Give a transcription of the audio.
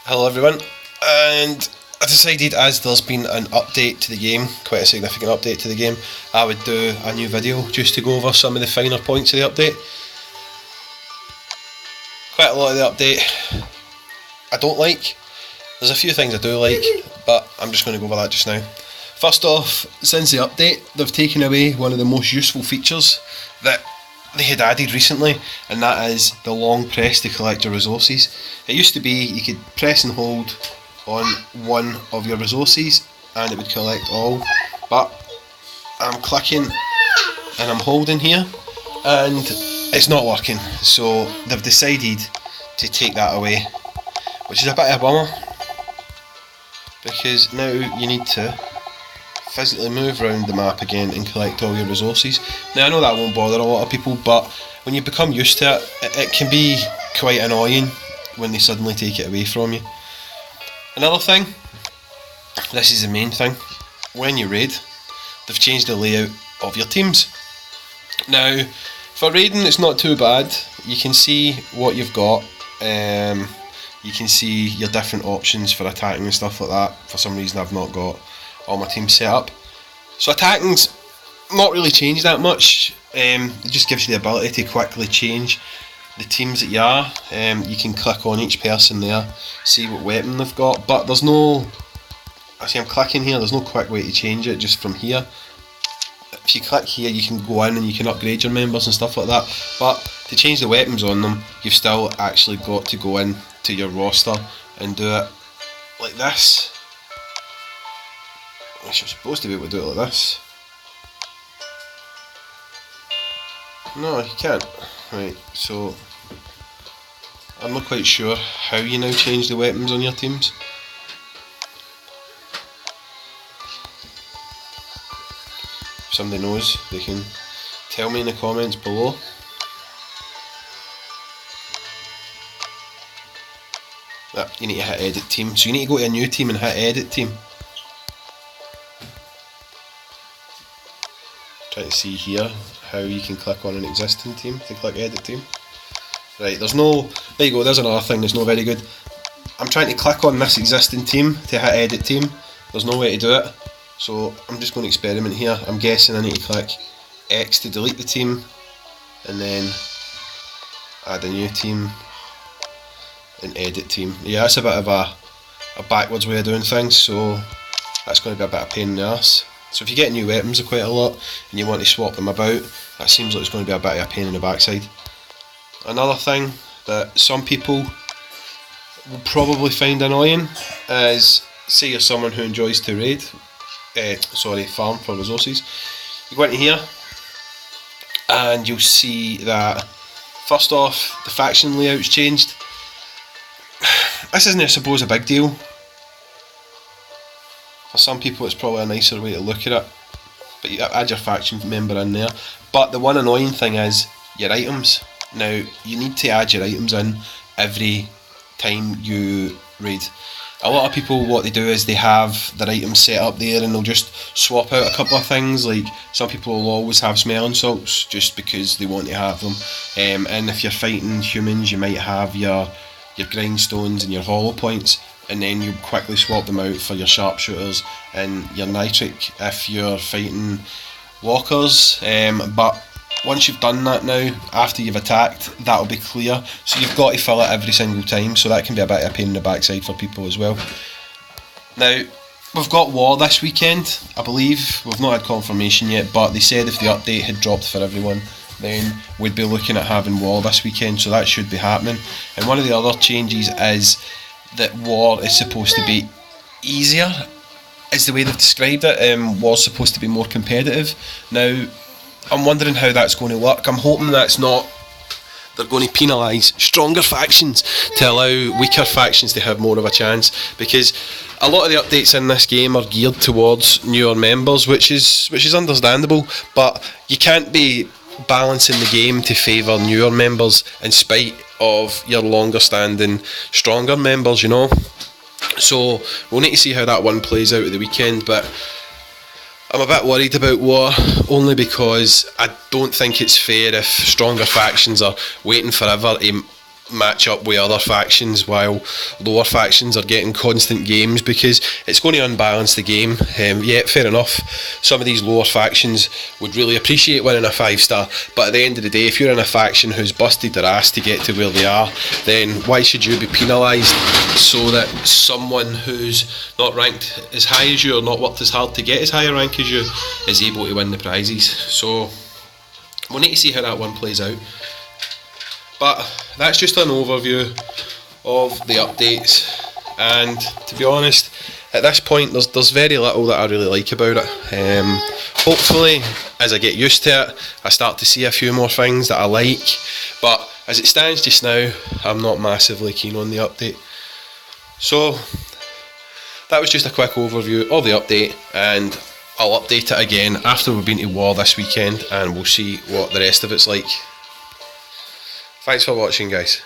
Hello everyone, and I decided as there's been an update to the game, quite a significant update to the game, I would do a new video just to go over some of the finer points of the update. Quite a lot of the update I don't like. There's a few things I do like, but I'm just going to go over that just now. First off, since the update, they've taken away one of the most useful features that they had added recently, and that is the long press to collect your resources. It used to be you could press and hold on one of your resources and it would collect all, but I'm clicking and I'm holding here and it's not working, so they've decided to take that away, which is a bit of a bummer, because now you need to physically move around the map again and collect all your resources. Now I know that won't bother a lot of people, but when you become used to it, it can be quite annoying when they suddenly take it away from you. Another thing, this is the main thing, when you raid, they've changed the layout of your teams. Now for raiding it's not too bad, you can see what you've got, you can see your different options for attacking and stuff like that. For some reason I've not got all my teams set up, so attacking's not really changed that much. It just gives you the ability to quickly change the teams that you are. You can click on each person there, see what weapon they've got, but there's no, I see I'm clicking here, there's no quick way to change it just from here. If you click here you can go in and you can upgrade your members and stuff like that, but to change the weapons on them you've still actually got to go in to your roster and do it like this. You're supposed to be able to do it like this. No, you can't. Right, so I'm not quite sure how you now change the weapons on your teams. If somebody knows, they can tell me in the comments below. You need to hit edit team, so you need to go to a new team and hit edit team. Try to see here how you can click on an existing team to click edit team. Right, there's no, there you go, there's another thing that's not very good. I'm trying to click on this existing team to hit edit team, there's no way to do it, so I'm just going to experiment here. I'm guessing I need to click X to delete the team and then add a new team and edit team. Yeah, that's a bit of a backwards way of doing things, so that's going to be a bit of a pain in the arse. So if you get new weapons quite a lot and you want to swap them about, that seems like it's going to be a bit of a pain in the backside. Another thing that some people will probably find annoying is, say you're someone who enjoys to raid, farm for resources. You go into here and you'll see that first off the faction layout's changed. This isn't, I suppose, a big deal. For some people it's probably a nicer way to look at it, but you add your faction member in there. But the one annoying thing is your items. Now you need to add your items in every time you raid. A lot of people, what they do is they have their items set up there and they'll just swap out a couple of things. Like some people will always have smelling salts just because they want to have them, and if you're fighting humans you might have your grindstones and your hollow points, and then you quickly swap them out for your sharpshooters and your nitric if you're fighting walkers. But once you've done that now, after you've attacked, that'll be clear, so you've got to fill it every single time, so that can be a bit of a pain in the backside for people as well. Now we've got war this weekend, I believe. We've not had confirmation yet, but they said if the update had dropped for everyone then we'd be looking at having war this weekend, so that should be happening. And one of the other changes is that war is supposed to be easier, is the way they've described it. War's supposed to be more competitive. Now I'm wondering how that's going to work. I'm hoping that's not, they're going to penalise stronger factions to allow weaker factions to have more of a chance, because a lot of the updates in this game are geared towards newer members, which is understandable, but you can't be balancing the game to favour newer members in spite of your longer standing stronger members, you know. So we'll need to see how that one plays out at the weekend, but I'm a bit worried about war, only because I don't think it's fair if stronger factions are waiting forever to match up with other factions while lower factions are getting constant games, because it's going to unbalance the game. Yeah, fair enough, some of these lower factions would really appreciate winning a 5-star, but at the end of the day, if you're in a faction who's busted their ass to get to where they are, then why should you be penalised so that someone who's not ranked as high as you, or not worked as hard to get as high a rank as you, is able to win the prizes? So we'll need to see how that one plays out. But that's just an overview of the updates, and to be honest, at this point there's very little that I really like about it. Hopefully, as I get used to it, I start to see a few more things that I like, but as it stands just now, I'm not massively keen on the update. So that was just a quick overview of the update, and I'll update it again after we've been to war this weekend, and we'll see what the rest of it's like. Thanks for watching, guys.